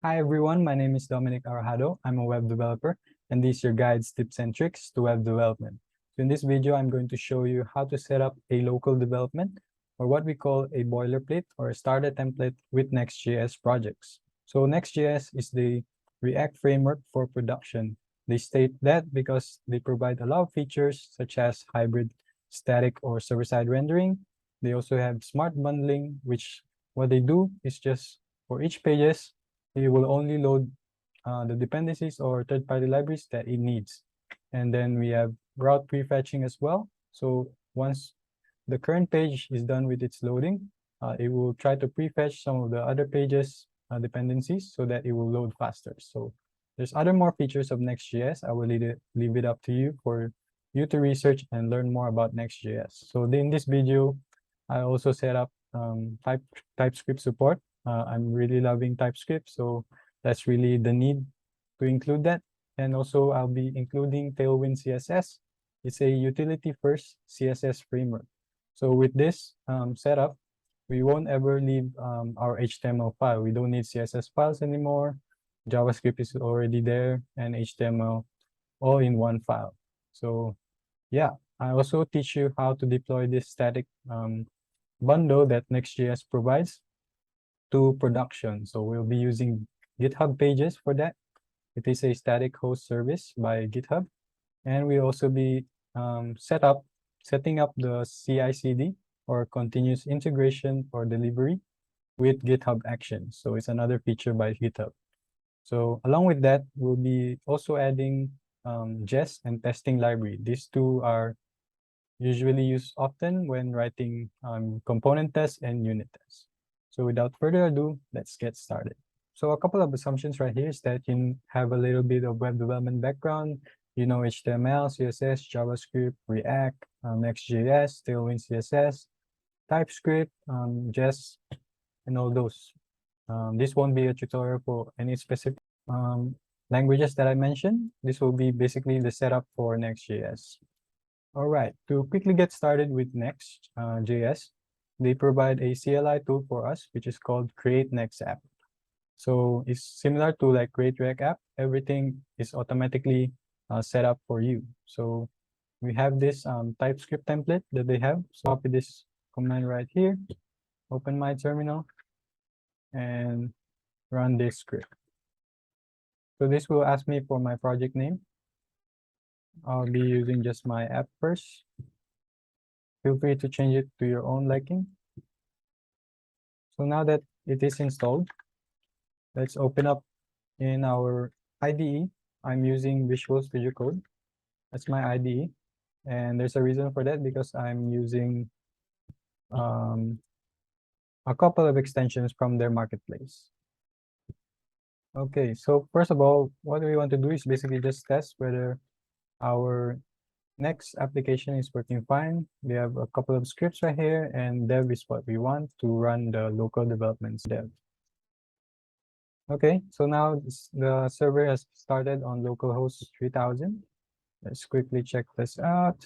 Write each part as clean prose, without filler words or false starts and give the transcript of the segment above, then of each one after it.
Hi everyone, my name is Dominic Arajado. I'm a web developer, and these are your guides, tips, and tricks to web development. So in this video, I'm going to show you how to set up a local development, or what we call a boilerplate or a starter template with Next.js projects. So Next.js is the React framework for production. They state that because they provide a lot of features such as hybrid, static, or server-side rendering. They also have smart bundling, which what they do is just for each pages, it will only load the dependencies or third-party libraries that it needs. And then we have route prefetching as well. So once the current page is done with its loading, it will try to prefetch some of the other pages dependencies so that it will load faster. So there's other more features of Next.js. I will leave it up to you for you to research and learn more about Next.js. So in this video, I also set up TypeScript support. I'm really loving TypeScript, so that's really the need to include that. And also I'll be including TailwindCSS. It's a utility-first CSS framework. So with this setup, we won't ever leave our HTML file. We don't need CSS files anymore. JavaScript is already there, and HTML all in one file. So yeah, I also teach you how to deploy this static bundle that Next.js provides to production. So we'll be using GitHub Pages for that. It is a static host service by GitHub. And we'll also be setting up the CI/CD or continuous integration for delivery with GitHub Actions. So it's another feature by GitHub. So along with that, we'll be also adding Jest and testing library. These two are usually used often when writing component tests and unit tests. So without further ado, let's get started. So a couple of assumptions right here is that you have a little bit of web development background. You know HTML, CSS, JavaScript, React, Next.js, TailwindCSS, TypeScript, Jest, and all those. This won't be a tutorial for any specific languages that I mentioned. This will be basically the setup for Next.js. All right, to quickly get started with Next.js, they provide a CLI tool for us, which is called Create Next App. So it's similar to like Create React App. Everything is automatically set up for you. So we have this TypeScript template that they have. So copy this command right here, open my terminal, and run this script. So this will ask me for my project name. I'll be using just my app first. Feel free to change it to your own liking. So now that it is installed, let's open up in our IDE. I'm using Visual Studio Code. That's my IDE. And there's a reason for that because I'm using a couple of extensions from their marketplace. Okay, so first of all, what we want to do is basically just test whether our Next application is working fine. We have a couple of scripts right here, and dev is what we want to run the local developments dev. Okay, so now the server has started on localhost 3000. Let's quickly check this out.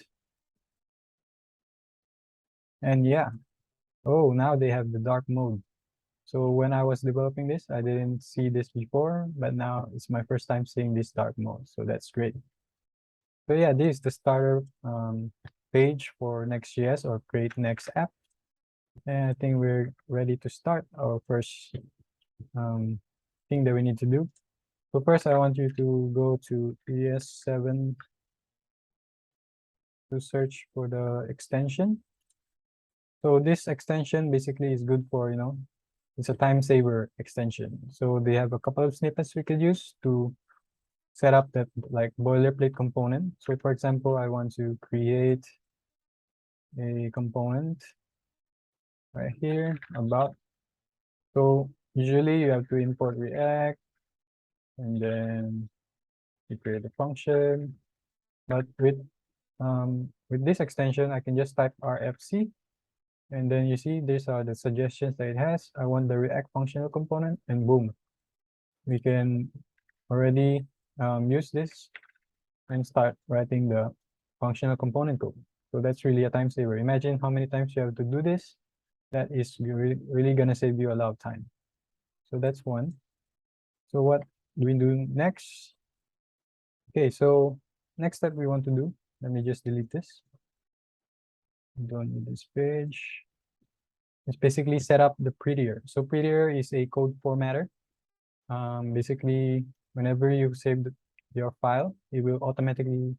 And yeah, oh, now they have the dark mode. So when I was developing this, I didn't see this before, but now it's my first time seeing this dark mode. So that's great. So yeah, this is the starter page for Next.js or Create Next App. And I think we're ready to start our first thing that we need to do. So first, I want you to go to ES7 to search for the extension. So this extension basically is good for, it's a time saver extension. So they have a couple of snippets we could use to set up that like boilerplate component. So for example, I want to create a component right here about. So usually you have to import React and then you create a function. But with this extension, I can just type RFC, and then you see these are the suggestions that it has. I want the React functional component, and boom, we can already use this and start writing the functional component code. So that's really a time saver. Imagine how many times you have to do this. That is really gonna save you a lot of time. So that's one. So what do we do next? Okay, so next step we want to do, let me just delete this. Don't need this page. It's basically set up the Prettier. So Prettier is a code formatter. Basically, whenever you save your file, it will automatically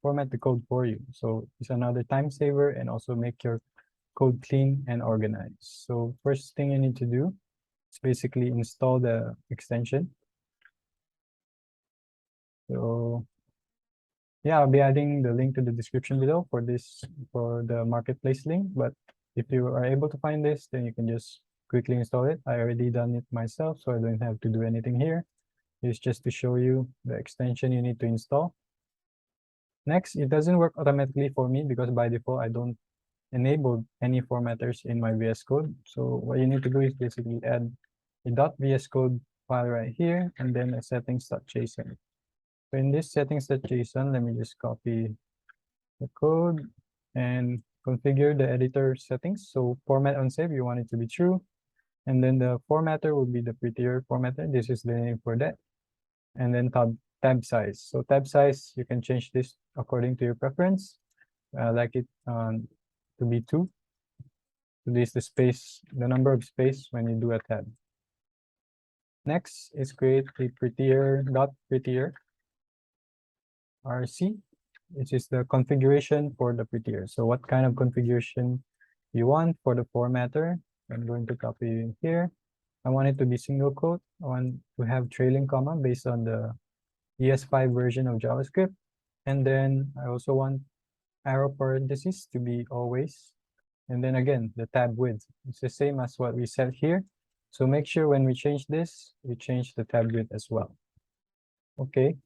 format the code for you. So it's another time saver and also make your code clean and organized. So first thing you need to do is basically install the extension. So yeah, I'll be adding the link to the description below for the marketplace link. But if you are able to find this, then you can just quickly install it. I already done it myself, so I don't have to do anything here. It's just to show you the extension you need to install. Next, it doesn't work automatically for me because by default, I don't enable any formatters in my VS Code. So what you need to do is basically add a .vs Code file right here and then a settings.json. So in this settings.json, let me just copy the code and configure the editor settings. So format on save, you want it to be true. And then the formatter will be the Prettier formatter. This is the name for that. And then tab size. So tab size, you can change this according to your preference. Like it to be 2. So this is the space, the number of space when you do a tab. Next is create a Prettier RC, which is the configuration for the Prettier. So what kind of configuration you want for the formatter? I'm going to copy here. I want it to be single quote. I want to have trailing comma based on the ES5 version of JavaScript. And then I also want arrow parentheses to be always. And then again, the tab width. It's the same as what we set here. So make sure when we change this, we change the tab width as well. Okay.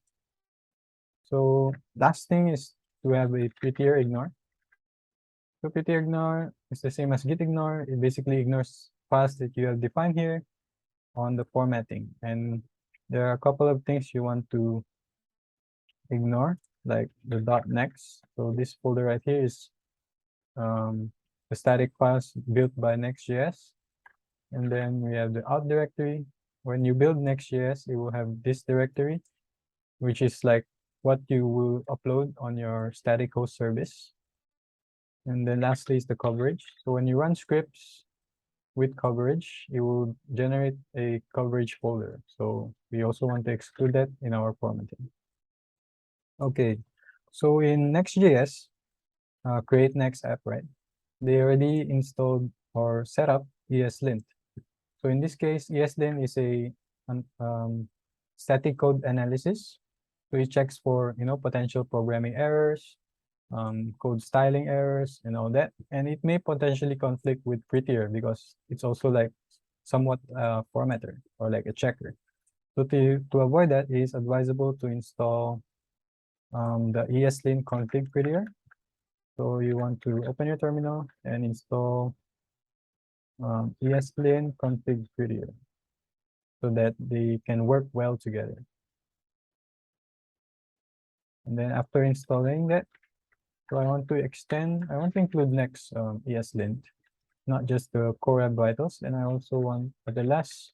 So last thing is to have a Prettier ignore. So Prettier ignore is the same as git ignore. It basically ignores files that you have defined here on the formatting. And there are a couple of things you want to ignore, like the .next. So this folder right here is the static files built by Next.js. And then we have the out directory. When you build Next.js, it will have this directory, which is like what you will upload on your static host service. And then lastly is the coverage. So when you run scripts with coverage, it will generate a coverage folder. So we also want to exclude that in our formatting. Okay, so in Next.js, create next app, right? They already installed or set up ESLint. So in this case, ESLint is a static code analysis. So it checks for potential programming errors, code styling errors, and all that. And it may potentially conflict with Prettier because it's also like somewhat formatter or like a checker. So to avoid that, it is advisable to install the ESLint config Prettier. So you want to open your terminal and install ESLint config Prettier so that they can work well together. And then after installing that, so I want to include next ESLint, not just the core web vitals. And I also want, the last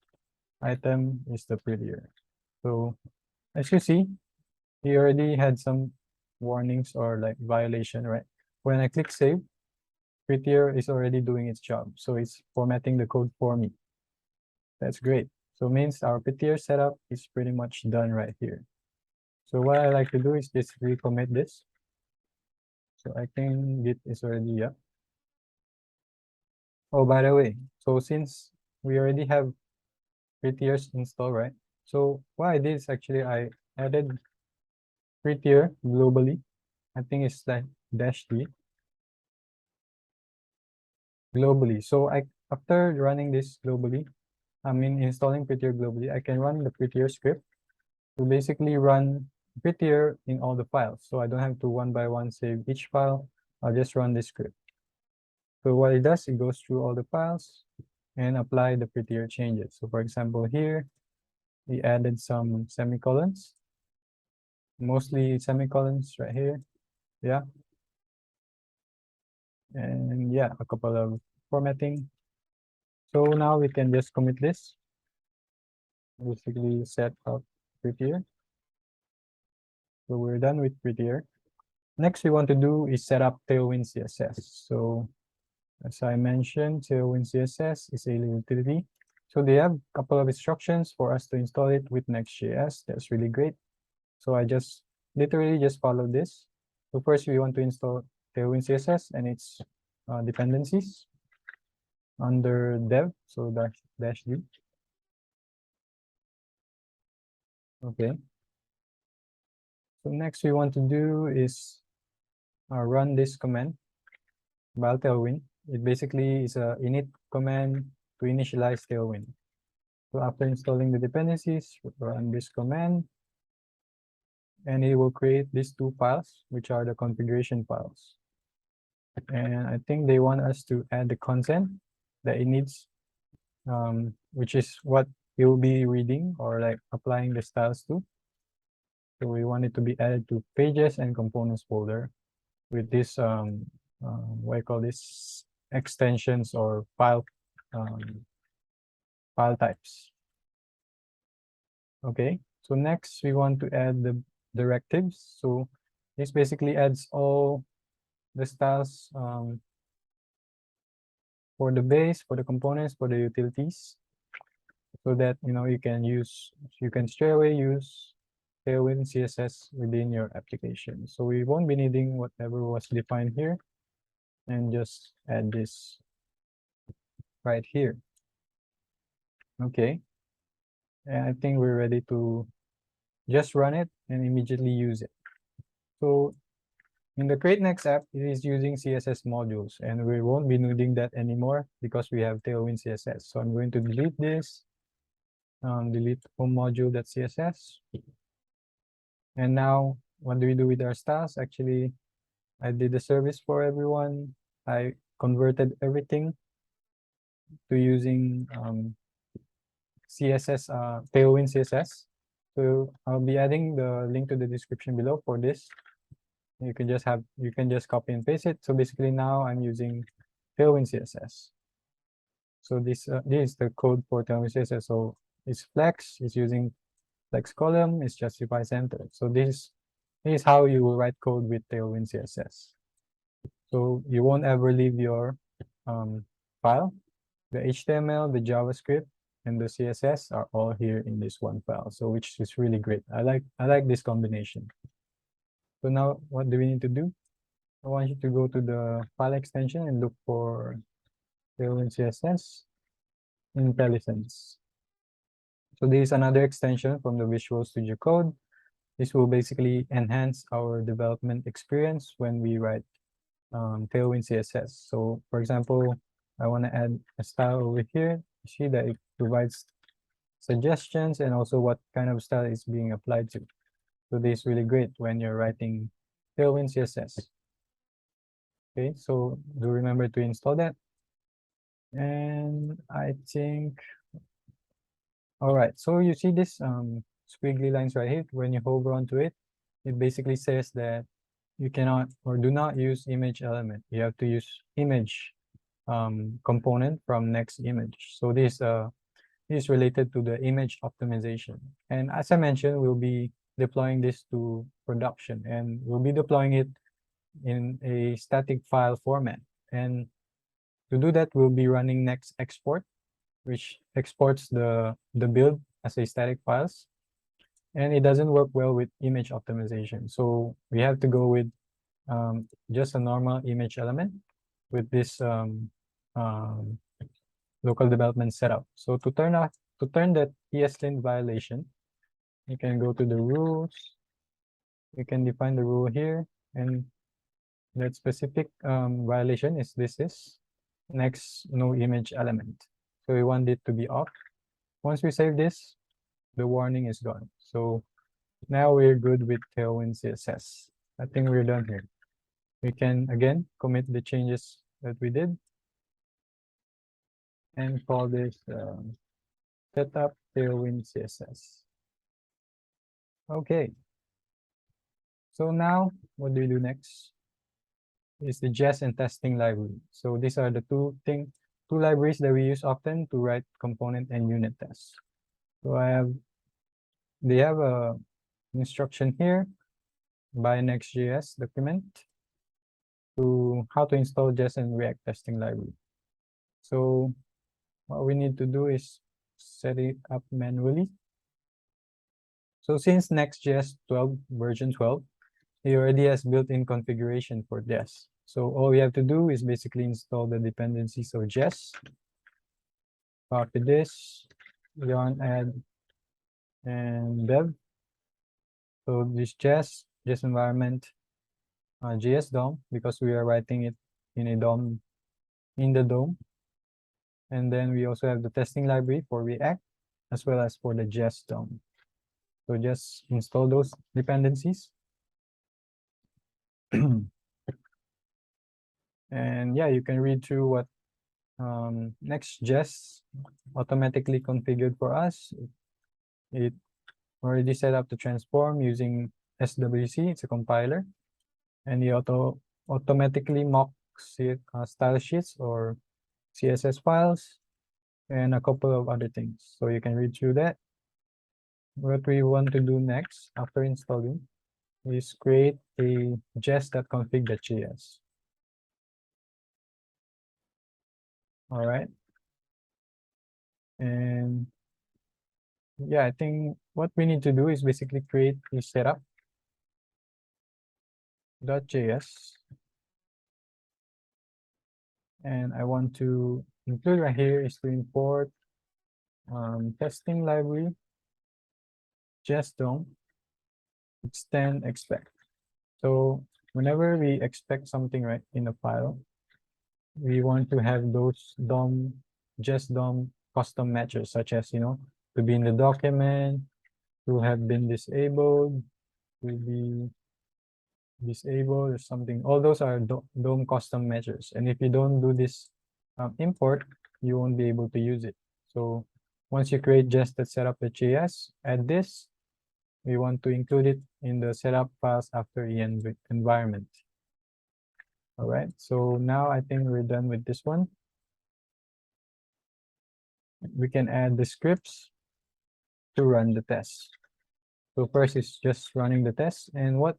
item is the Prettier. So as you see, he already had some warnings or like violation, right? When I click save, Prettier is already doing its job. So it's formatting the code for me. That's great. So means our Prettier setup is pretty much done right here. So what I like to do is just recommit this. So I think Git is already up. Oh, by the way, so since we already have Prettier's installed, right? So what I did is actually I added Prettier globally. I think it's like -d globally. So after running this globally, I mean installing Prettier globally, I can run the Prettier script to basically run Prettier in all the files. So I don't have to one by one save each file. I'll just run this script. So what it does, it goes through all the files and apply the Prettier changes. So for example, here we added some semicolons, mostly semicolons right here. Yeah. And yeah, a couple of formatting. So now we can just commit this. basically set up Prettier. So we're done with Prettier. Next we want to do is set up TailwindCSS. So as I mentioned, TailwindCSS is a utility. So they have a couple of instructions for us to install it with Next.js. That's really great. So I just literally just follow this. So first we want to install TailwindCSS and its dependencies under dev. So dash d. Okay. So next we want to do is run this command while Tailwind. It basically is a init command to initialize Tailwind. So after installing the dependencies, run this command, and it will create these two files, which are the configuration files. And I think they want us to add the content that it needs, which is what you'll be reading or like applying the styles to. So we want it to be added to pages and components folder with this what I call this extensions or file types. Okay, so next we want to add the directives. So this basically adds all the styles for the base, for the components, for the utilities, so that you can straight away use Tailwind CSS within your application. So we won't be needing whatever was defined here, and just add this right here. Okay, and I think we're ready to just run it and immediately use it. So in the Create Next app, it is using CSS modules, and we won't be needing that anymore because we have Tailwind CSS. So I'm going to delete this, delete home module.css. And now, what do we do with our styles? Actually, I did a service for everyone. I converted everything to using CSS, Tailwind CSS. So I'll be adding the link to the description below for this. You can just copy and paste it. So basically now I'm using Tailwind CSS. So this is the code for Tailwind CSS. So it's flex, it's using flex column, it's justify center. So this is how you will write code with Tailwind CSS. So you won't ever leave your file. The HTML, the JavaScript, and the CSS are all here in this one file. So which is really great. I like this combination. So now what do we need to do? I want you to go to the file extension and look for Tailwind CSS IntelliSense. So this is another extension from the Visual Studio Code. This will basically enhance our development experience when we write Tailwind CSS. So for example, I want to add a style over here. You see that it provides suggestions and also what kind of style is being applied to. So this is really great when you're writing Tailwind CSS. Okay, so do remember to install that. And I think, all right, so you see this squiggly lines right here. When you hover onto it, it basically says that you cannot or do not use image element. You have to use image component from next image. So this is related to the image optimization. And as I mentioned, we'll be deploying this to production, and we'll be deploying it in a static file format. And to do that, we'll be running next export, which exports the build as a static files. And it doesn't work well with image optimization. So we have to go with just a normal image element with this local development setup. So to turn that ESLint violation, you can go to the rules. You can define the rule here, and that specific violation is next no image element. So we want it to be off. Once we save this, the warning is gone. So now we're good with Tailwind CSS. I think we're done here. We can again commit the changes that we did and call this setup Tailwind CSS. Okay. So now what do we do next? Is the Jest and testing library. So these are the two libraries that we use often to write component and unit tests. So they have a instruction here by Next.js document to how to install Jest and React testing library. So what we need to do is set it up manually. So since Next.js 12 version 12, it already has built-in configuration for Jest. So all we have to do is basically install the dependencies of Jest, copy this, yarn add and dev. So this Jest environment, JS DOM, because we are writing it in a DOM, in the DOM. And then we also have the testing library for React, as well as for the Jest DOM. So just install those dependencies. And yeah, you can read through what Next.js automatically configured for us. It already set up the transform using SWC, it's a compiler, and it automatically mocks style sheets or CSS files and a couple of other things. So you can read through that. What we want to do next after installing is create a jest.config.js. All right. And yeah, I think what we need to do is basically create a setup.js. And I want to include right here is to import testing library, Jest DOM, extend expect. So whenever we expect something right in a file, we want to have those Jest DOM custom matches, such as, to be in the document, to have been disabled, to be disabled or something. All those are DOM custom measures. And if you don't do this import, you won't be able to use it. So once you create jest.setup.js, add this. We want to include it in the setup files after environment. All right, so now I think we're done with this one. We can add the scripts to run the test. So first is just running the test, and what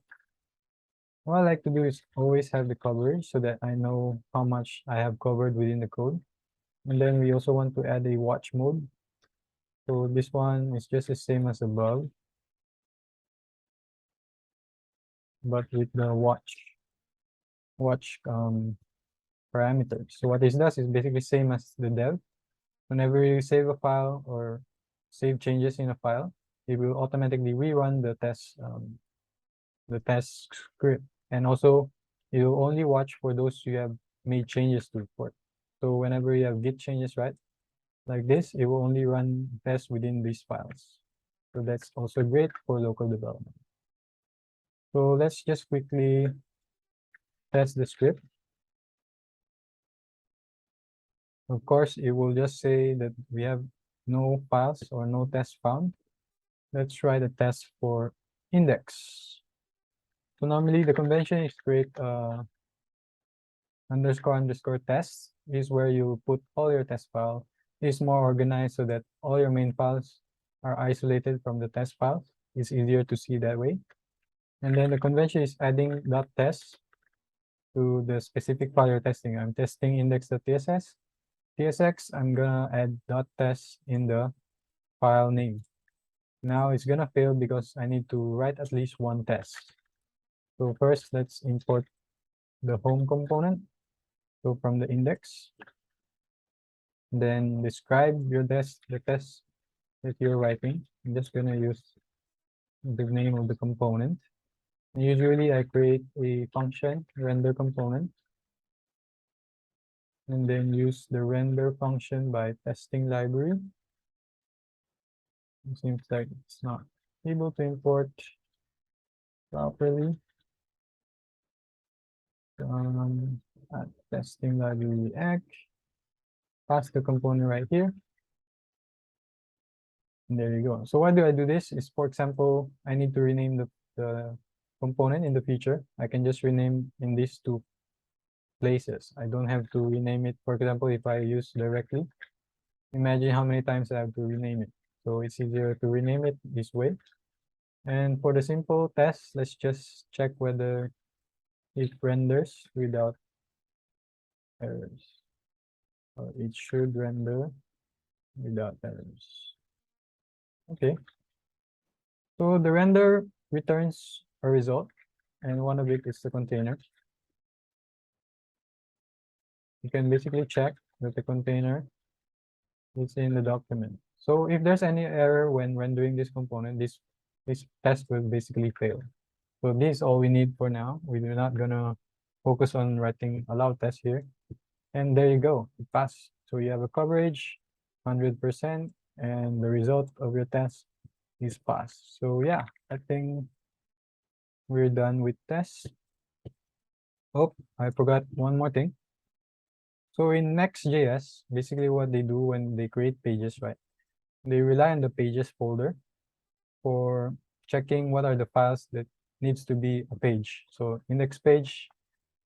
I like to do is always have the coverage so that I know how much I have covered within the code. And then we also want to add a watch mode. So this one is just the same as above, but with the watch parameters. So what this does is basically same as the dev. Whenever you save a file or save changes in a file, it will automatically rerun the test script. And also it will only watch for those you have made changes to report. So whenever you have git changes, right, like this, it will only run tests within these files. So that's also great for local development. So let's just quickly test the script. Of course, it will just say that we have no files or no tests found. Let's try the test for index. So normally the convention is create __ tests is where you put all your test file. It's more organized so that all your main files are isolated from the test files. It's easier to see that way. And then the convention is adding .test to the specific file you're testing. I'm testing index.tsx. TSX, I'm gonna add .test in the file name. Now it's gonna fail because I need to write at least one test. So first, let's import the home component. So from the index, then describe the test that you're writing. I'm just gonna use the name of the component. And usually I create a function, render component, and then use the render function by testing library. It seems like it's not able to import properly. Testing library React, pass the component right here. And there you go. So why do I do this? Is, for example, I need to rename the component in the future. I can just rename in these two places. I don't have to rename it. For example, if I use directly, imagine how many times I have to rename it. So it's easier to rename it this way. And for the simple test, let's just check whether it renders without errors, or it should render without errors. Okay. So the render returns a result, and one of it is the container. You can basically check that the container is in the document. So if there's any error when rendering this component, this test will basically fail. So this is all we need for now. We're not gonna focus on writing a loud test here. And there you go, it passed. So you have a coverage, 100%, and the result of your test is passed. So yeah, I think we're done with tests. Oh, I forgot one more thing. So in Next.js, basically what they do when they create pages, right? They rely on the pages folder for checking what are the files that needs to be a page. So index page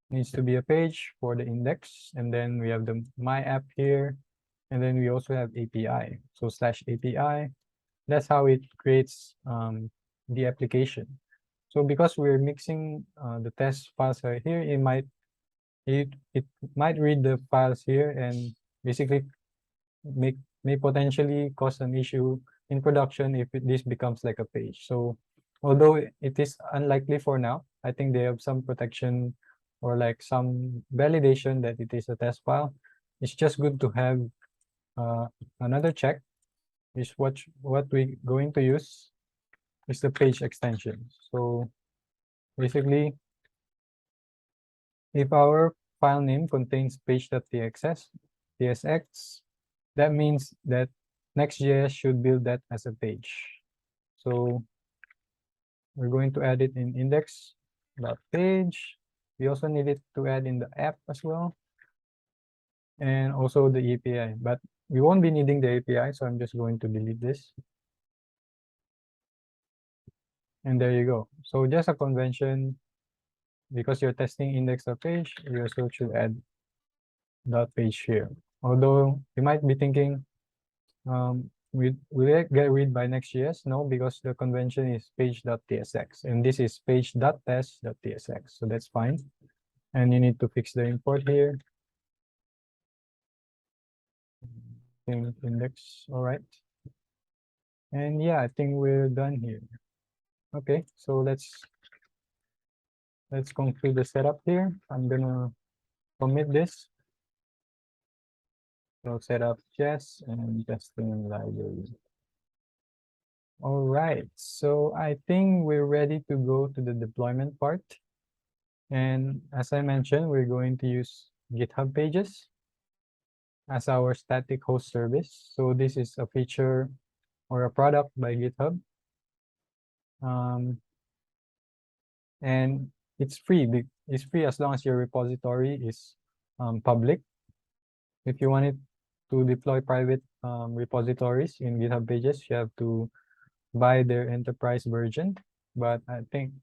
needs to be a page for the index, and then we have the my app here, and then we also have API. So /API, that's how it creates the application. So because we're mixing the test files right here, it might read the files here and basically may potentially cause an issue in production if this becomes like a page. So although it is unlikely for now, I think they have some protection or like some validation that it is a test file. It's just good to have another check, is what we're going to use is the page extension. So basically, if our file name contains page.tsx, that means that Next.js should build that as a page. So we're going to add it in index.page. We also need it to add in the app as well, and also the API, but we won't be needing the API, so I'm just going to delete this. And there you go. So just a convention, because you're testing index.page, you also should add .page here. Although you might be thinking, will it get read by Next.js? No, because the convention is page.tsx, and this is page.test.tsx, so that's fine. And you need to fix the import here. Index, all right. And yeah, I think we're done here. Okay, so let's conclude the setup here. I'm gonna commit this. So set up Jest and testing library. All right, so I think we're ready to go to the deployment part. And as I mentioned, we're going to use GitHub Pages as our static host service. So this is a feature or a product by GitHub. And it's free. It's free as long as your repository is public. If you wanted to deploy private repositories in GitHub Pages, you have to buy their enterprise version. But I think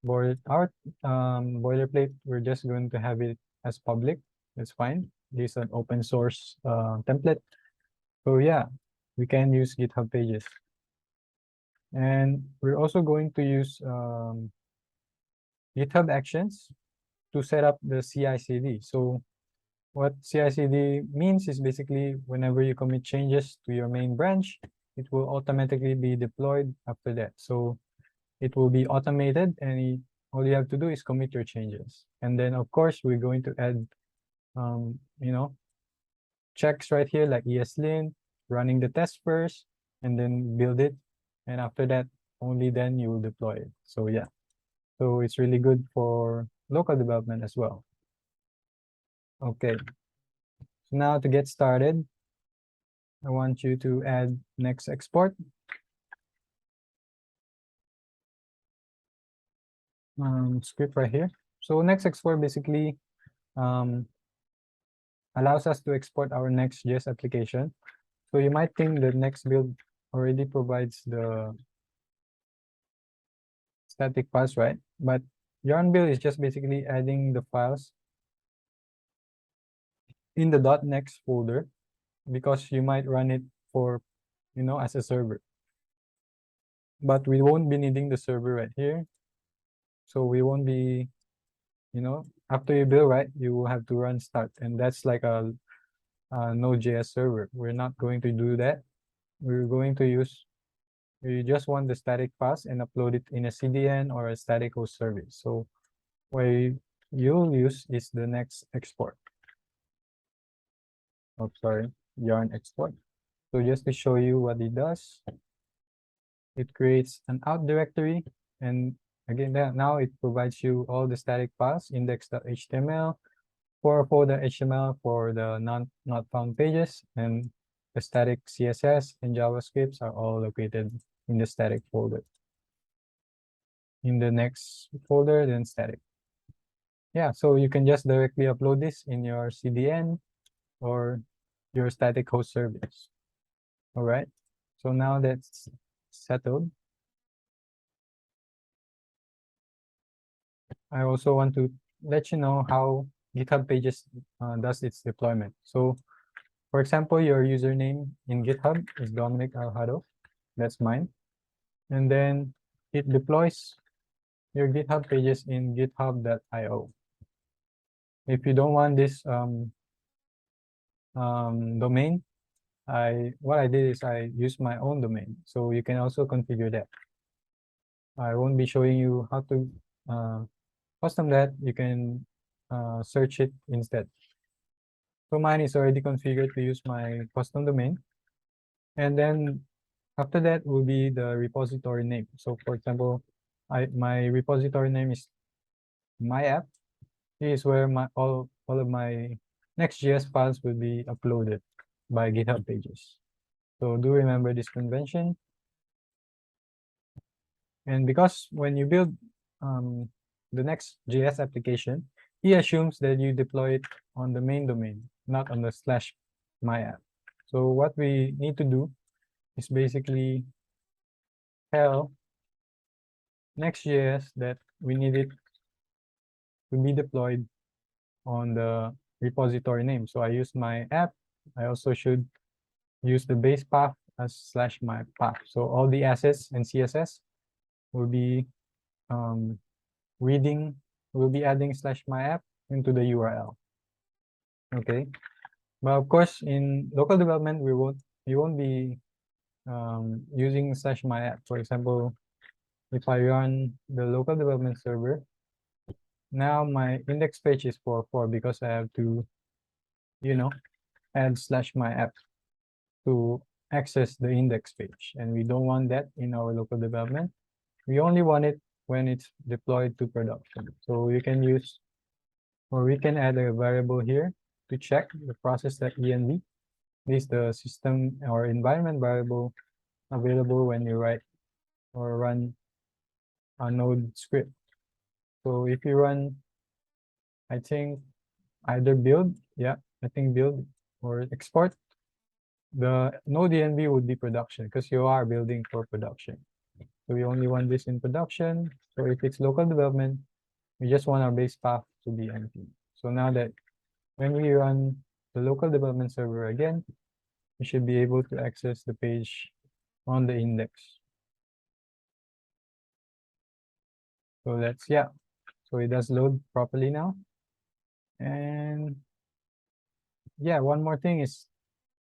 for our boilerplate, we're just going to have it as public. That's fine. This is an open source template. So yeah, we can use GitHub Pages. And we're also going to use GitHub Actions to set up the CI/CD. So what CI/CD means is basically whenever you commit changes to your main branch, it will automatically be deployed after that. So it will be automated, and all you have to do is commit your changes. And then of course we're going to add checks right here like ESLint, running the test first, and then build it. And after that, only then you will deploy it. So yeah, so it's really good for local development as well. Okay, so now to get started, I want you to add next export. Script right here. So next export basically allows us to export our Next.js application. So you might think that Next build already provides the static files, right? But yarn build is just basically adding the files in the .next folder, because you might run it for as a server. But we won't be needing the server right here. So we won't be, after you build, right, you will have to run start. And that's like a Node.js server. We're not going to do that. We're going to use, we just want the static path and upload it in a CDN or a static host service. So what you'll use is the next export. Oh, sorry, yarn export. So just to show you what it does, it creates an out directory, and again, now it provides you all the static paths, index.html, for the HTML for the not found pages, and the static CSS and JavaScripts are all located in the static folder. In the next folder, then static. Yeah, so you can just directly upload this in your CDN or your static host service. All right, so now that's settled, I also want to let you know how GitHub Pages does its deployment. So, for example, your username in GitHub is Dominic Alhado. That's mine. And then it deploys your GitHub pages in github.io. If you don't want this domain, what I did is I used my own domain. So you can also configure that. I won't be showing you how to custom that. You can search it instead. So mine is already configured to use my custom domain. And then after that will be the repository name. So for example, my repository name is my app. This is where all of my Next.js files will be uploaded by GitHub Pages. So do remember this convention. And because when you build the Next.js application, he assumes that you deploy it on the main domain, not on the /myapp. So what we need to do is basically tell Next.js that we need it to be deployed on the repository name. So I use my app. I also should use the base path as /my path. So all the assets and CSS will be we'll be adding /my app into the URL. Okay, but of course in local development we won't be using /my app. For example, if I run the local development server, now my index page is 4.4 because I have to, add /my app to access the index page, and we don't want that in our local development. We only want it when it's deployed to production. So you can use, or we can add a variable here to check the process.env. This is the system or environment variable available when you write or run a node script. So if you run, I think either build, I think build or export, the node env would be production because you are building for production. So we only want this in production. So if it's local development, we just want our base path to be empty. So now that when we run the local development server again, we should be able to access the page on the index. So that's, so it does load properly now. And one more thing is,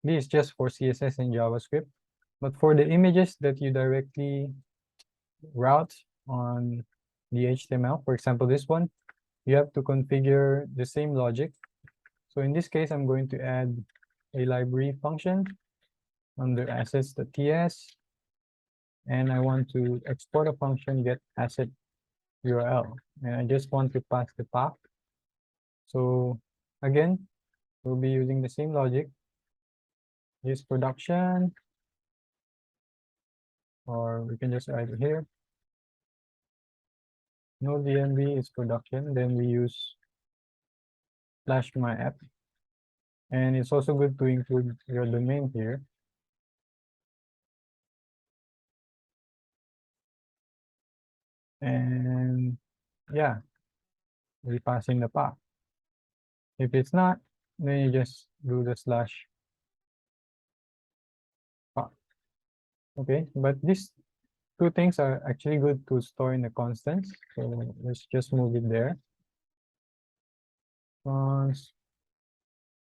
this is just for CSS and JavaScript. But for the images that you directly route on the HTML, for example, this one, you have to configure the same logic. So in this case, I'm going to add a library function under assets.ts, and I want to export a function get asset URL, and I just want to pass the path. So again, we'll be using the same logic. Use production, or we can just write it here. Node env is production, then we use /my app. And it's also good to include your domain here. And we pass in the path. If it's not, then you just do the /path. Okay, but these two things are actually good to store in the constants. So let's just move it there. Const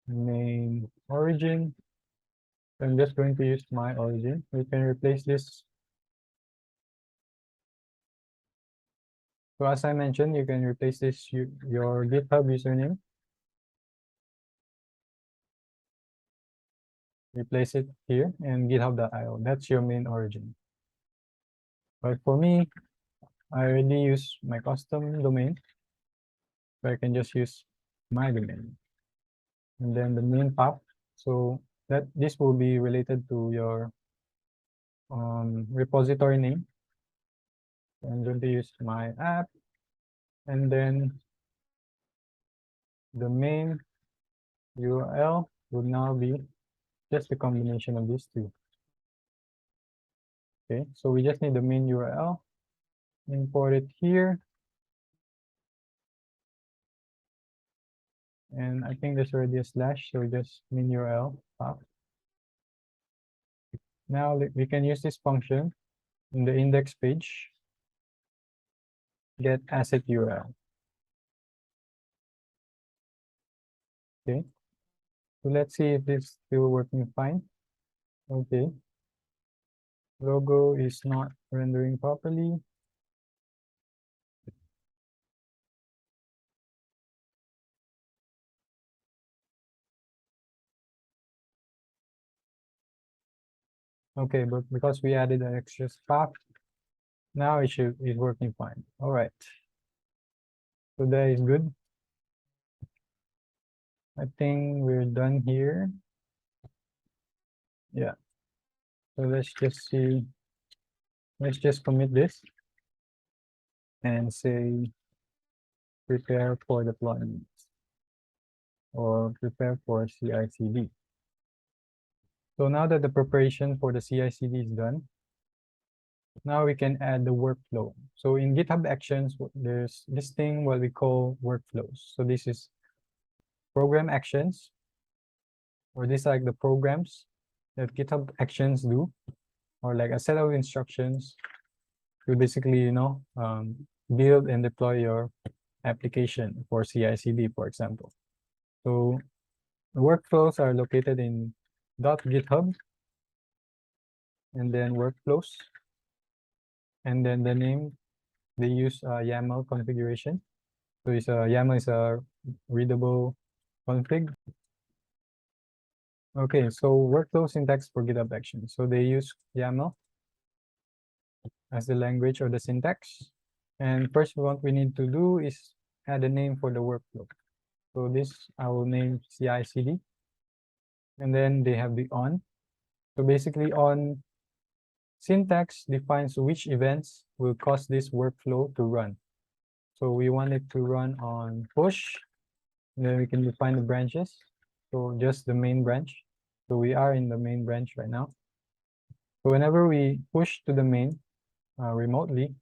name origin. I'm just going to use my origin. We can replace this. So as I mentioned, you can replace this your GitHub username. Replace it here and github.io. That's your main origin. But for me, I already use my custom domain. So I can just use my domain. And then the main path. So that this will be related to your repository name. So I'm going to use my app, and then the main URL would now be just a combination of these two. Okay, so we just need the main URL, import it here, and I think there's already a slash, so just main URL path. Now we can use this function in the index page, get asset URL. Okay, so let's see if it's still working fine. Okay, logo is not rendering properly. Okay, but because we added an extra path, now it is working fine. All right, so that is good. I think we're done here. Yeah. So let's just see. Let's just commit this and say prepare for deployment or prepare for CI/CD. So now that the preparation for the CI/CD is done, now we can add the workflow. So in GitHub Actions, there's this thing what we call workflows. So this is program actions, or these are like the programs that GitHub Actions do, or like a set of instructions to basically, build and deploy your application for CI/CD, for example. So the workflows are located in .github, and then workflows, and then the name, they use YAML configuration. So it's a YAML is a readable config. Okay, so workflow syntax for GitHub Actions. So they use YAML as the language or the syntax. And first what we need to do is add a name for the workflow. So this I will name CI/CD. And then they have the on. So basically on syntax defines which events will cause this workflow to run. So we want it to run on push, and then we can define the branches. So just the main branch. So we are in the main branch right now. So whenever we push to the main remotely,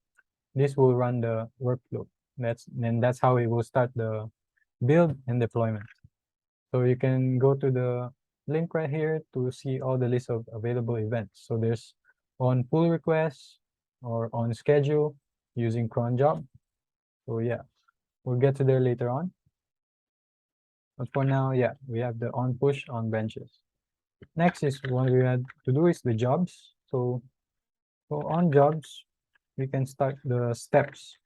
this will run the workflow. That's how it will start the build and deployment. So you can go to the link right here to see all the list of available events. So there's on pull request or on schedule using cron job. So yeah, we'll get to there later on. But for now, yeah, we have the on push on benches. Next is what we had to do is the jobs. So on jobs, we can start the steps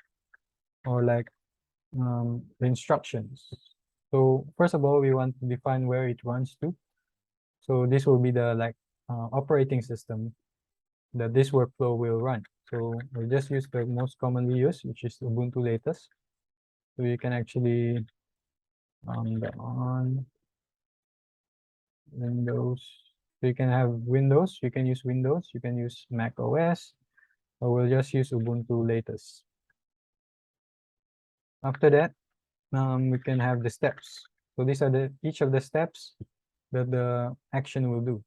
or like the instructions. So first of all, we want to define where it runs to. So this will be the operating system that this workflow will run. So we'll just use the most commonly used, which is Ubuntu latest. So you can actually the on Windows. So you can have Windows, you can use Windows, you can use Mac OS, or we'll just use Ubuntu latest. After that, we can have the steps. So these are each of the steps that the action will do.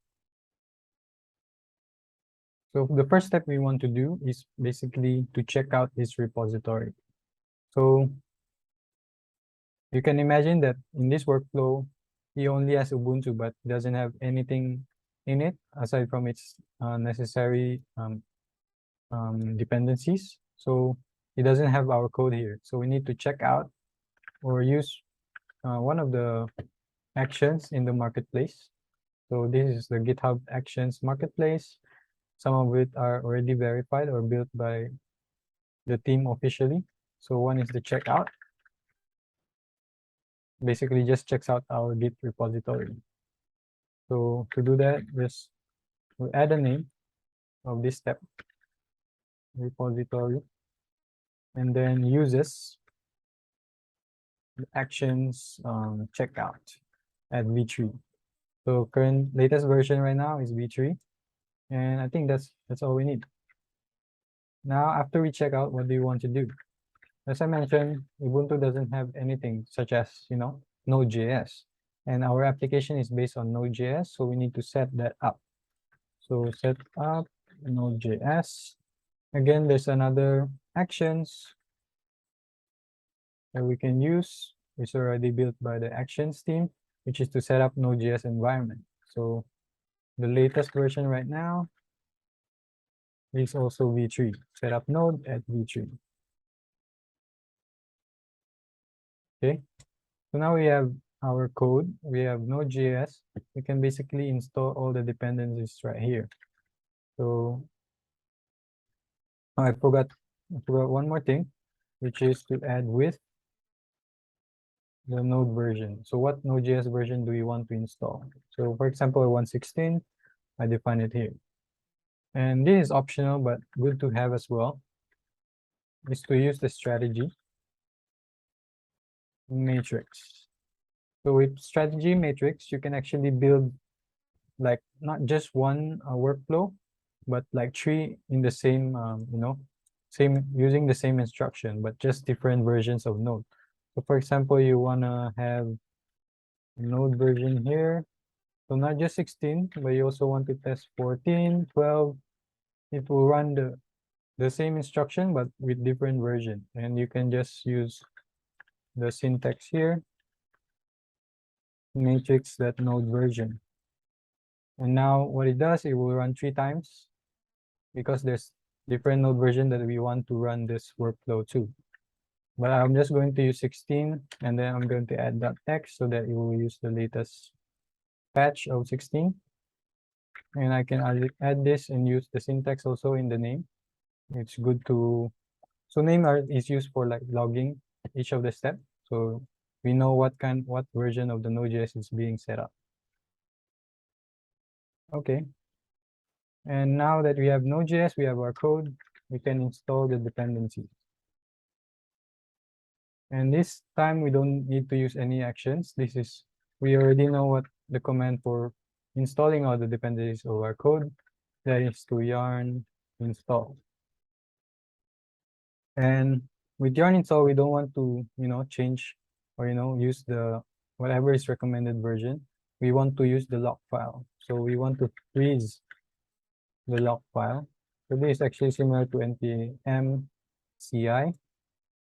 So the first step we want to do is basically to check out this repository. So you can imagine that in this workflow, he only has Ubuntu, but doesn't have anything in it aside from its necessary dependencies. So it doesn't have our code here. So we need to check out or use one of the actions in the marketplace. So this is the GitHub Actions marketplace. Some of it are already verified or built by the team officially. So one is the checkout. Basically just checks out our Git repository. So to do that, just we add a name of this step, repository, and then uses the actions checkout at v3. So current latest version right now is v3, and I think that's all we need. Now after we check out, what do you want to do? As I mentioned, Ubuntu doesn't have anything such as Node.js, and our application is based on Node.js, so we need to set that up. So set up Node.js. Again, there's another actions that we can use. It's already built by the actions team, which is to set up Node.js environment. So the latest version right now is also v3. Set up node at v3. Okay. So now we have our code. We have Node.js. We can basically install all the dependencies right here. So I forgot one more thing, which is to add with the node version. So what Node.js version do you want to install? So for example, 1.16, I define it here. And this is optional, but good to have as well, is to use the strategy matrix. So with strategy matrix, you can actually build like not just one workflow, but like three in the same, same using the same instruction, but just different versions of Node. So for example, you wanna have Node version here. So not just 16, but you also want to test 14, 12. It will run the same instruction, but with different version. And you can just use the syntax here, matrix.node version. And now what it does, it will run 3 times because there's different node version that we want to run this workflow to. But I'm just going to use 16, and then I'm going to add .x so that it will use the latest patch of 16. And I can add this and use the syntax also in the name. It's good to, so name is used for like logging each of the steps. So we know what version of the Node.js is being set up. Okay. And now that we have Node.js, we have our code, we can install the dependencies. And this time we don't need to use any actions. We already know what the command for installing all the dependencies of our code. That is to yarn install. And with yarn install, we don't want to, change or, use the whatever is recommended version. We want to use the log file. So we want to freeze the log file. So this is actually similar to npm CI.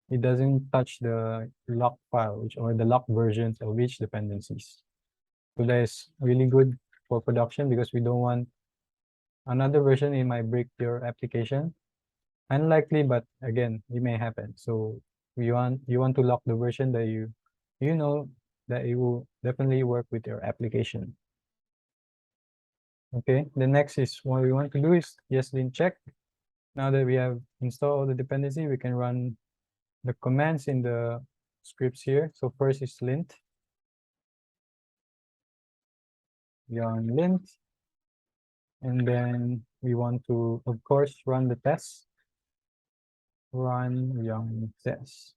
It doesn't touch the lock file, or the lock versions of each dependencies. So that is really good for production because we don't want another version. It might break your application. Unlikely, but again, it may happen. So you want to lock the version that you know that it will definitely work with your application. Okay, the next is what we want to do is just lint check. Now that we have installed all the dependency, we can run the commands in the scripts here. So first is lint, yarn lint, and then we want to, of course, run the test, run yarn test.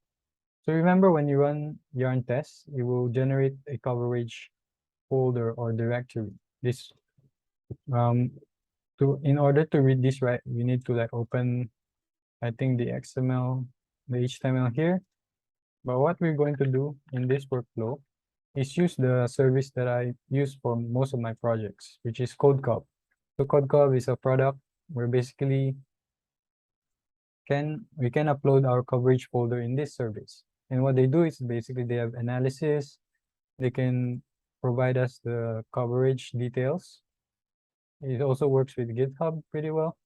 So remember, when you run yarn test, it will generate a coverage folder or directory. This in order to read this, right, we need to like open, I think, the HTML here. But what we're going to do in this workflow is use the service that I use for most of my projects, which is CodeCub. So CodeCub is a product where basically we can upload our coverage folder in this service. And what they do is basically they have analysis. They can provide us the coverage details. It also works with GitHub pretty well.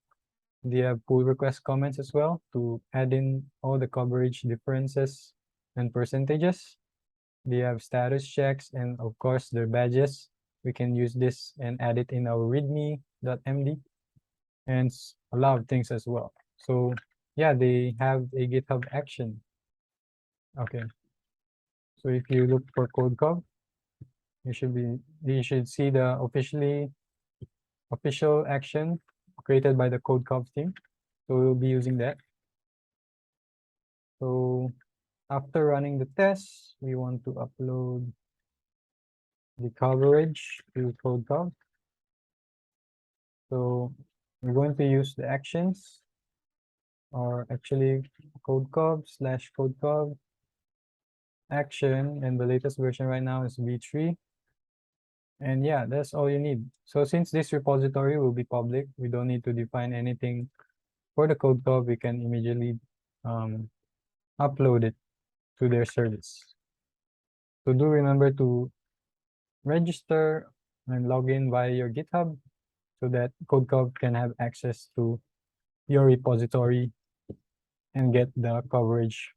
They have pull request comments as well to add in all the coverage differences and percentages. They have status checks and of course their badges. We can use this and add it in our readme.md and a lot of things as well. So yeah, they have a GitHub action. Okay. So if you look for CodeCov, you should see the official action created by the CodeCov team. So we'll be using that. So after running the test, we want to upload the coverage to CodeCov. So we're going to use the actions, or actually CodeCov/CodeCov action, and the latest version right now is v3. And yeah, that's all you need. So since this repository will be public, we don't need to define anything for the CodeCov. We can immediately upload it to their service. So do remember to register and log in via your GitHub so that CodeCov can have access to your repository and get the coverage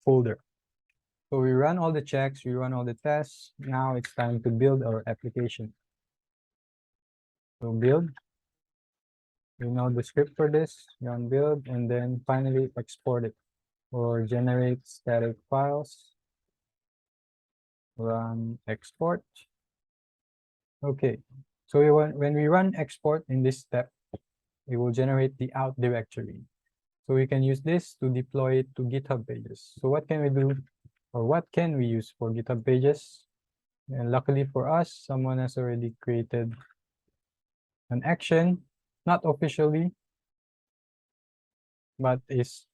folder. So we run all the checks, we run all the tests. Now it's time to build our application. So build, we know the script for this, run build, and then finally export it or generate static files, run export. Okay, so when we run export in this step, it will generate the out directory. So we can use this to deploy it to GitHub Pages. So what can we do, or what can we use for GitHub Pages? And luckily for us, someone has already created an action, not officially, but is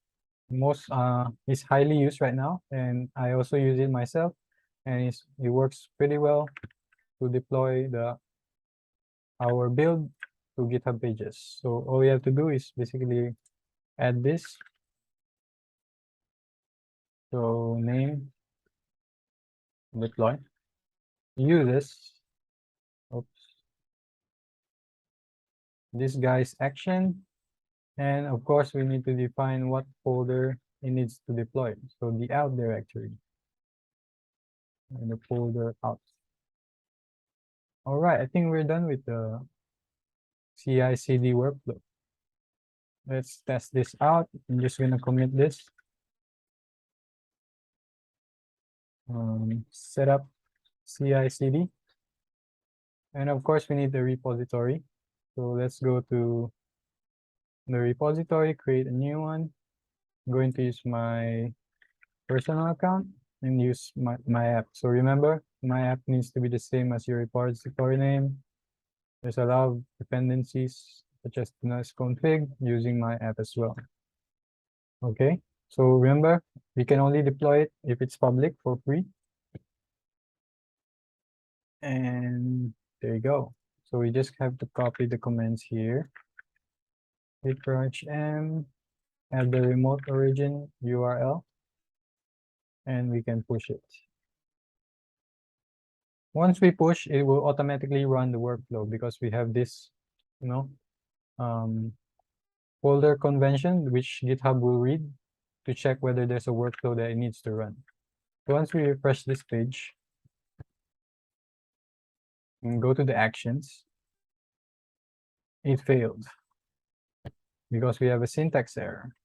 highly used right now, and I also use it myself, and it works pretty well to deploy our build to GitHub Pages. So all we have to do is basically add this. So name, deploy, uses, oops, this guy's action, and of course we need to define what folder it needs to deploy. So the out directory and the folder out. All right, I think we're done with the CI/CD workflow. Let's test this out. I'm just gonna commit this. Setup CI/CD, and of course we need the repository. So let's go to the repository, create a new one. I'm going to use my personal account and use my app. So remember, my app needs to be the same as your repository name. There's a lot of dependencies such as nice config using my app as well. Okay, so remember, we can only deploy it if it's public for free. And there you go. So we just have to copy the commands here. Hit m, add the remote origin URL, and we can push it. Once we push, it will automatically run the workflow because we have this, folder convention, which GitHub will read to check whether there's a workflow that it needs to run. So once we refresh this page and go to the actions, it failed because we have a syntax error.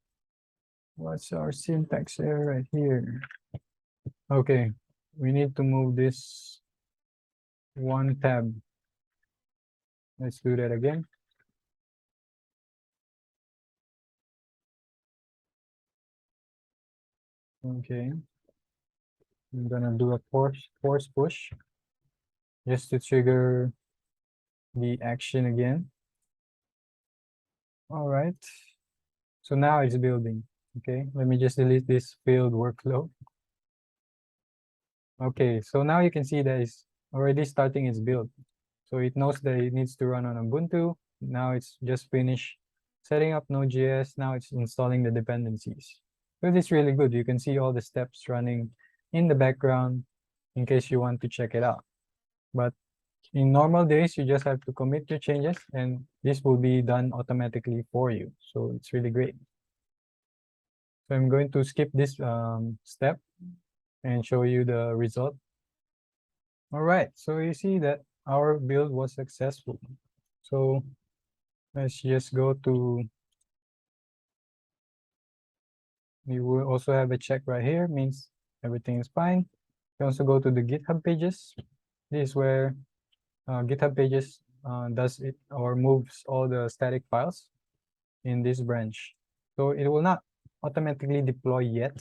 What's our syntax error right here? Okay, we need to move this one tab. Let's do that again. Okay, I'm gonna do a force push just to trigger the action again. All right, so now it's building. Okay, let me just delete this failed workflow. Okay, so now you can see that it's already starting its build. So it knows that it needs to run on Ubuntu. Now it's just finished setting up Node.js. Now it's installing the dependencies. So it's really good. You can see all the steps running in the background in case you want to check it out. But In normal days, you just have to commit your changes and this will be done automatically for you. So it's really great. So I'm going to skip this step and show you the result. All right, so you see that our build was successful. So let's just go to, you will also have a check right here, means everything is fine. You also go to the GitHub pages. This is where GitHub pages does it or moves all the static files in this branch. So it will not automatically deploy yet.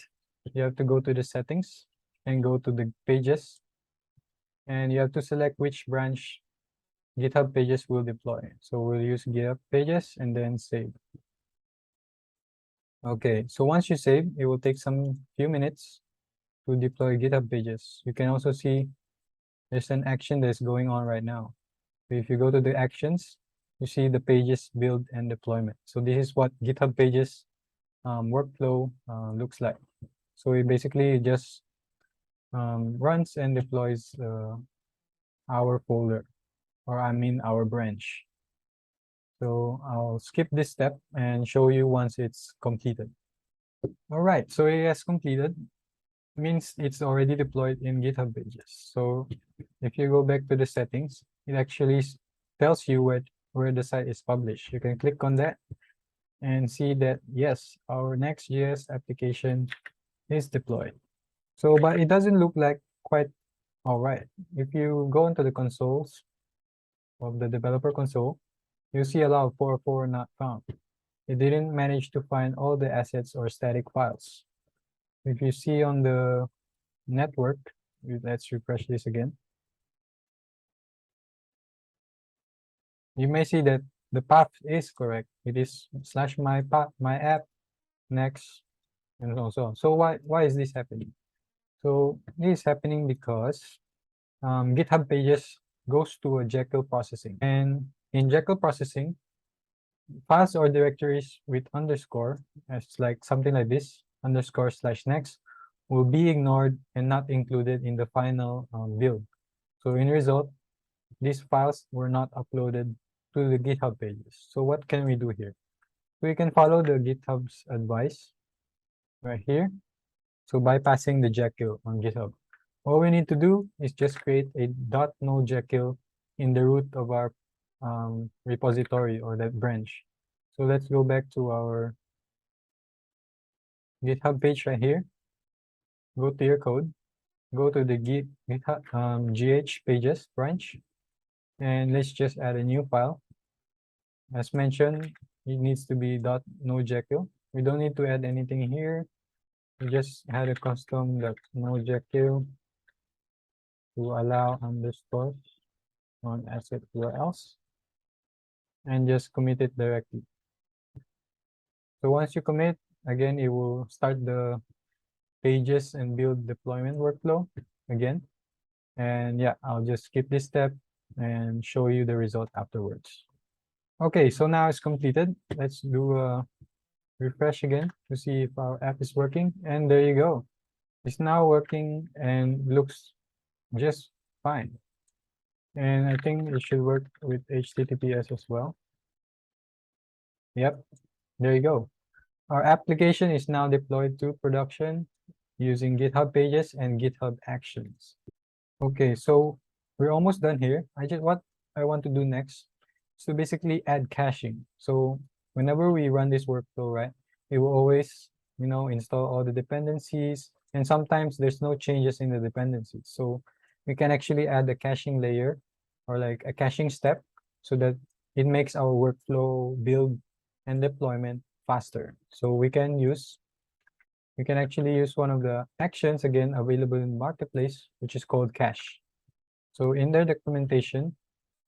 You have to go to the settings and go to the pages, and you have to select which branch GitHub pages will deploy. So we'll use GitHub pages and then save. Okay, so once you save, it will take some few minutes to deploy GitHub pages. You can also see there's an action that's going on right now. So if you go to the actions, you see the pages build and deployment. So this is what GitHub pages workflow looks like. So it basically just runs and deploys our folder, or I mean our branch. So I'll skip this step and show you once it's completed. All right, so it has completed, means it's already deployed in GitHub pages. So if you go back to the settings, it actually tells you where the site is published. You can click on that and see that, yes, our Next.js application is deployed. So, but it doesn't look like quite all right. If you go into the consoles of the developer console, you see a lot of 404 not found. It didn't manage to find all the assets or static files. If you see on the network, let's refresh this again. You may see that the path is correct. It is slash my app next and so on. So why is this happening? So this is happening because GitHub pages goes to a Jekyll processing, and in Jekyll processing, files or directories with underscore, as like something like this, underscore slash next, will be ignored and not included in the final build. So in result, these files were not uploaded to the GitHub pages. So what can we do here? We can follow the GitHub's advice right here. So bypassing the Jekyll on GitHub. All we need to do is just create a .no Jekyll in the root of our repository or that branch. So let's go back to our GitHub page right here. Go to your code. Go to the GitHub GH pages branch, and let's just add a new file. As mentioned, it needs to be .no Jekyll. We don't need to add anything here. We just had a custom .no Jekyll to allow underscores on asset URLs, and just commit it directly. So once you commit, again, it will start the pages and build deployment workflow again. And yeah, I'll just skip this step and show you the result afterwards. Okay, so now it's completed. Let's do a refresh again to see if our app is working. And there you go. It's now working and looks just fine. And I think it should work with HTTPS as well. Yep, there you go. Our application is now deployed to production using GitHub Pages and GitHub Actions. Okay, so we're almost done here. What I want to do next is to basically add caching. So whenever we run this workflow, right, it will always, install all the dependencies, and sometimes there's no changes in the dependencies. So we can actually add a caching layer or like a caching step so that it makes our workflow build and deployment faster. So we can actually use one of the actions again available in Marketplace, which is called cache. So in their documentation,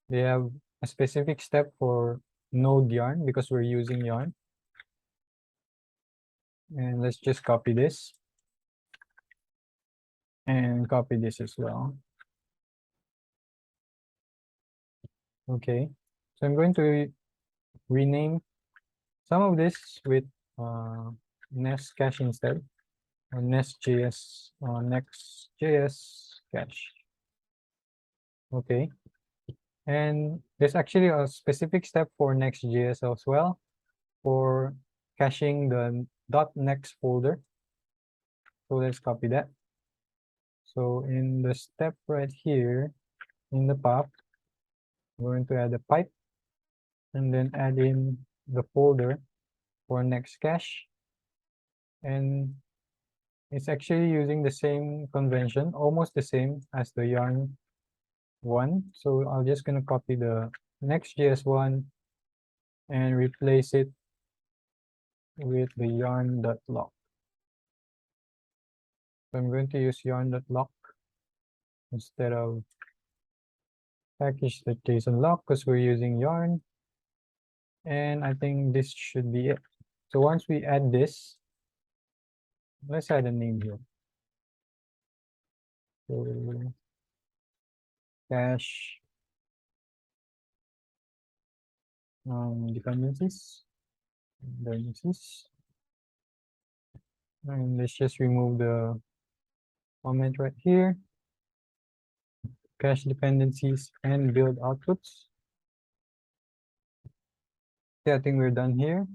they have a specific step for node yarn because we're using yarn. And let's just copy this and copy this as well. Okay, so I'm going to rename some of this with Nest cache instead, or Nest.js, or Next.js cache. Okay, And there's actually a specific step for Next.js as well for caching the .next folder. So let's copy that. So in the step right here, in the path, we're going to add a pipe and then add in the folder for next cache. And it's actually using the same convention, almost the same as the yarn one. So I'm just gonna copy the Next.js one and replace it with the yarn.lock. So I'm going to use yarn.lock instead of package.json lock because we're using yarn. And I think this should be it. So once we add this, let's add a name here. So cache dependencies. And let's just remove the comment right here. Cache dependencies and build outputs. Yeah, I think we're done here.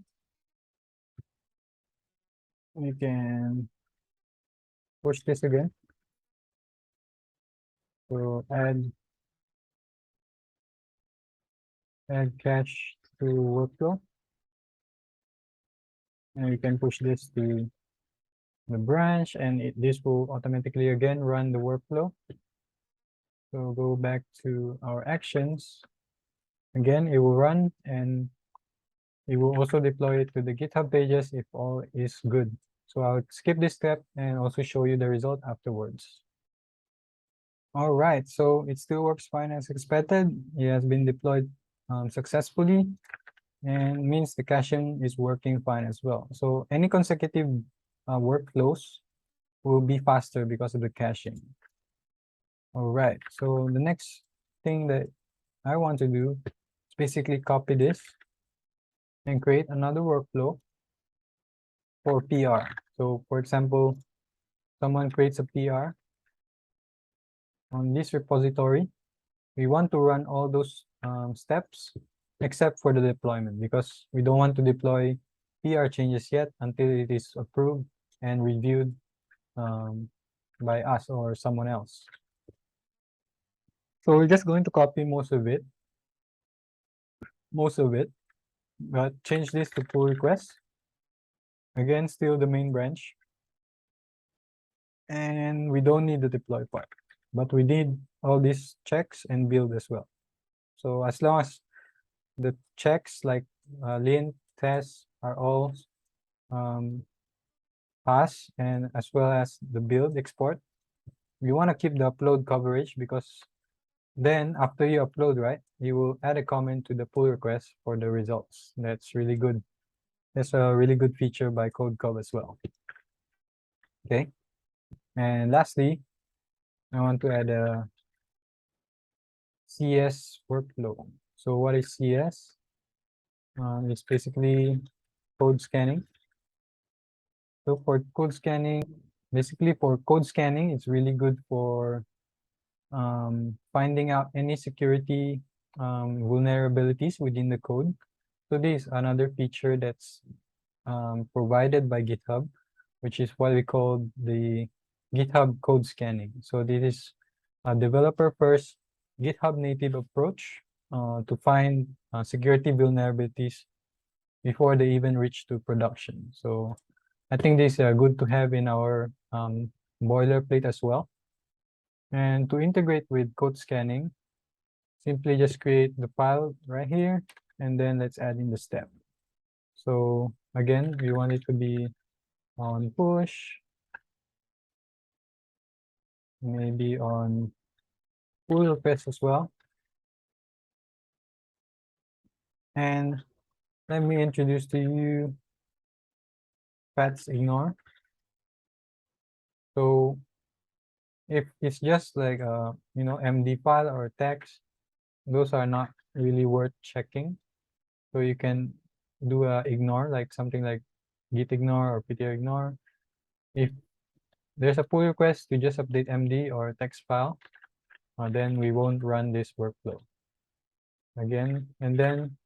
We can push this again. So add cache to workflow. And you can push this to the branch and this will automatically again run the workflow. So go back to our actions. Again, it will run and it will also deploy it to the GitHub pages if all is good. So I'll skip this step and also show you the result afterwards. All right, so it still works fine as expected. It has been deployed successfully and means the caching is working fine as well. So any consecutive workflows will be faster because of the caching. All right, so the next thing that I want to do is basically copy this and create another workflow for PR. So for example, someone creates a PR on this repository. We want to run all those steps except for the deployment because we don't want to deploy PR changes yet until it is approved and reviewed by us or someone else. So we're just going to copy most of it, but change this to pull request. Again, still the main branch. And we don't need the deploy part, but we need all these checks and build as well. So as long as the checks like lint, test are all pass and as well as the build export, we want to keep the upload coverage because then after you upload, right, you will add a comment to the pull request for the results. That's really good. That's a really good feature by CodeCov as well. Okay. And lastly, I want to add a CS workflow. So what is CS? It's basically code scanning. So for code scanning, basically for code scanning, it's really good for finding out any security vulnerabilities within the code. So this is another feature that's provided by GitHub, which is what we call the GitHub code scanning. So this is a developer first GitHub native approach to find security vulnerabilities before they even reach to production. So I think this is good to have in our boilerplate as well. And to integrate with code scanning, simply just create the file right here, and then let's add in the step. So again, we want it to be on push, maybe on pull request as well. And let me introduce to you paths ignore. So if it's just like a MD file or text, those are not really worth checking. So you can do a ignore, like something like git ignore or Prettier ignore. If there's a pull request to just update MD or text file, then we won't run this workflow. again. And then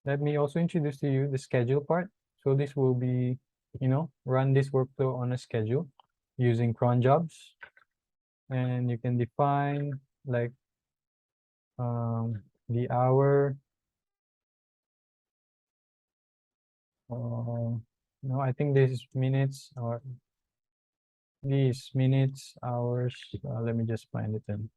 let me also introduce to you the schedule part. So this will be, run this workflow on a schedule using cron jobs. And you can define like the hour. No, I think this is minutes or these minutes, hours. Let me just find it then.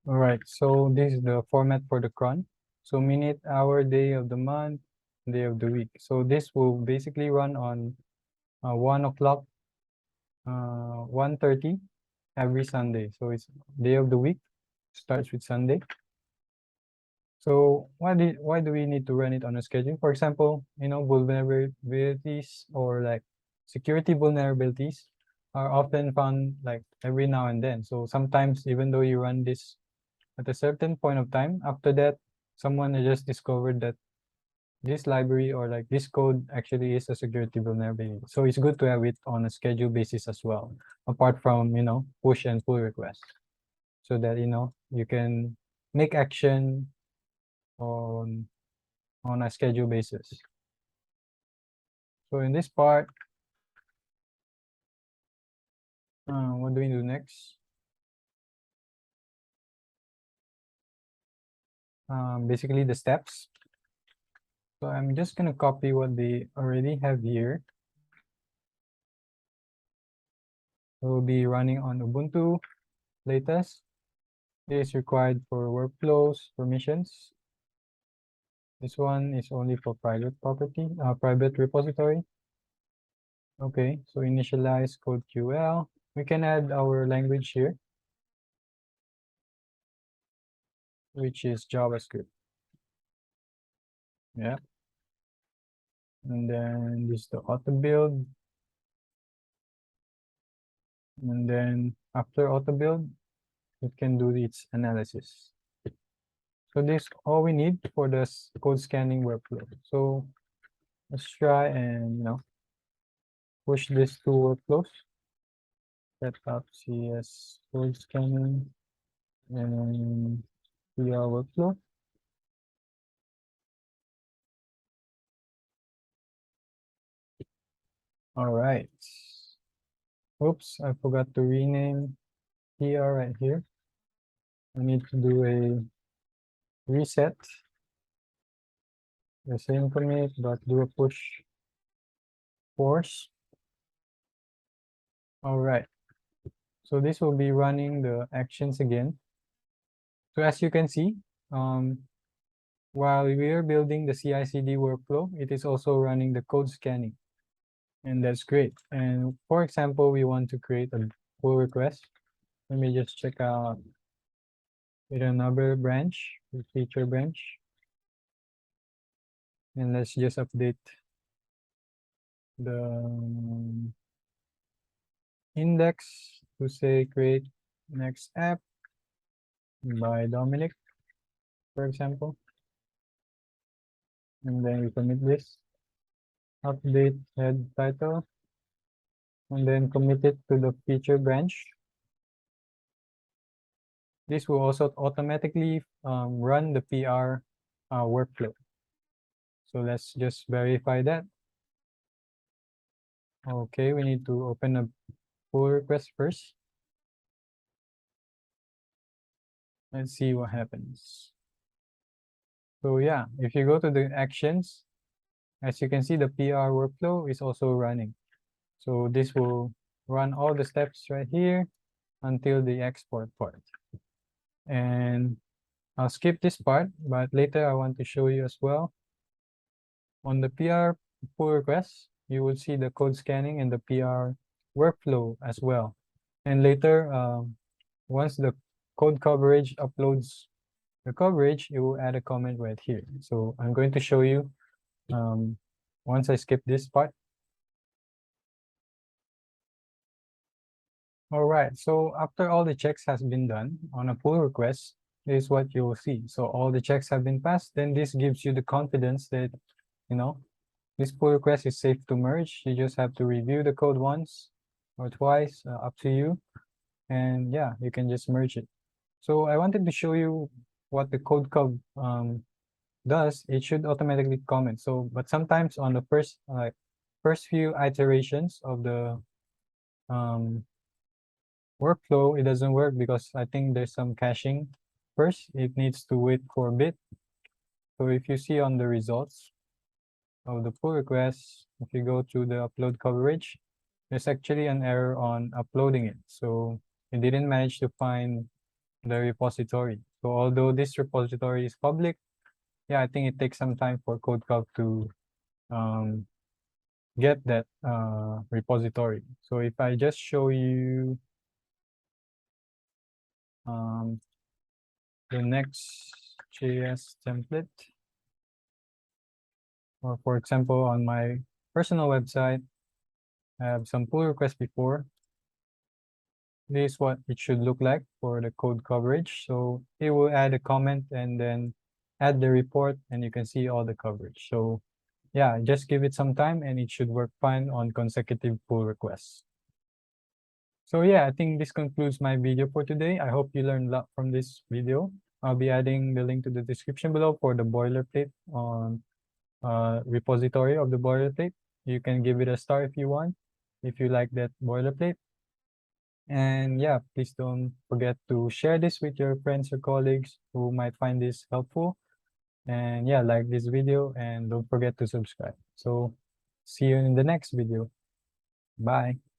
All right, so this is the format for the cron. So minute, hour, day of the month, day of the week. So this will basically run on 1 o'clock, 1:30 every Sunday. So it's day of the week, starts with Sunday. So why do we need to run it on a schedule? For example, vulnerabilities or like security vulnerabilities are often found like every now and then. So sometimes even though you run this at a certain point of time, after that, someone has just discovered that this library or like this code actually is a security vulnerability. So it's good to have it on a schedule basis as well, apart from, push and pull requests, so that, you can make action on a schedule basis. So in this part, what do we do next? Basically the steps. So I'm just gonna copy what they already have here. We'll be running on Ubuntu latest. It is required for workflows, permissions. This one is only for private property, private repository. Okay, so initialize code QL. We can add our language here, which is JavaScript. Yeah. And then this is the auto build. And then after auto build, it can do its analysis. So this all we need for this code scanning workflow. So let's try and push these two workflows. Set up CS code scanning and PR workflow. All right. Oops, I forgot to rename PR right here. I need to do a reset. The same commit, but do a push force. All right. So this will be running the actions again. So as you can see, while we are building the CI/CD workflow, it is also running the code scanning. And that's great. And for example, we want to create a pull request. Let me just check out with another branch, the feature branch. And let's just update the index to say create next app by Dominic, for example. And then we commit this, update head title, and then commit it to the feature branch. This will also automatically run the PR workflow. So let's just verify that. Okay, we need to open a pull request first. Let's see what happens. So yeah, if you go to the actions, as you can see, the PR workflow is also running. So this will run all the steps right here until the export part. And I'll skip this part, but later I want to show you as well. On the PR pull request, you will see the code scanning and the PR workflow as well. And later, once the code coverage uploads the coverage, it will add a comment right here. So I'm going to show you once I skip this part. All right, so after all the checks has been done on a pull request, this is what you will see. So all the checks have been passed, then this gives you the confidence that, this pull request is safe to merge. You just have to review the code once or twice, up to you. And yeah, you can just merge it. So I wanted to show you what the code cub does, it should automatically comment. So, but sometimes on the first few iterations of the workflow, it doesn't work because I think there's some caching. First, it needs to wait for a bit. So if you see on the results of the pull request, if you go to the upload coverage, there's actually an error on uploading it. So it didn't manage to find the repository. So although this repository is public, yeah, I think it takes some time for CodeCov to get that repository. So if I just show you the Next.js template, or for example, on my personal website, I have some pull requests before. This is what it should look like for the code coverage. So it will add a comment and then add the report, and you can see all the coverage. So yeah, just give it some time and it should work fine on consecutive pull requests. So yeah, I think this concludes my video for today. I hope you learned a lot from this video. I'll be adding the link to the description below for the boilerplate on repository of the boilerplate. You can give it a star if you want, if you like that boilerplate. And yeah, please don't forget to share this with your friends or colleagues who might find this helpful. And yeah, like this video and don't forget to subscribe. So see you in the next video. Bye.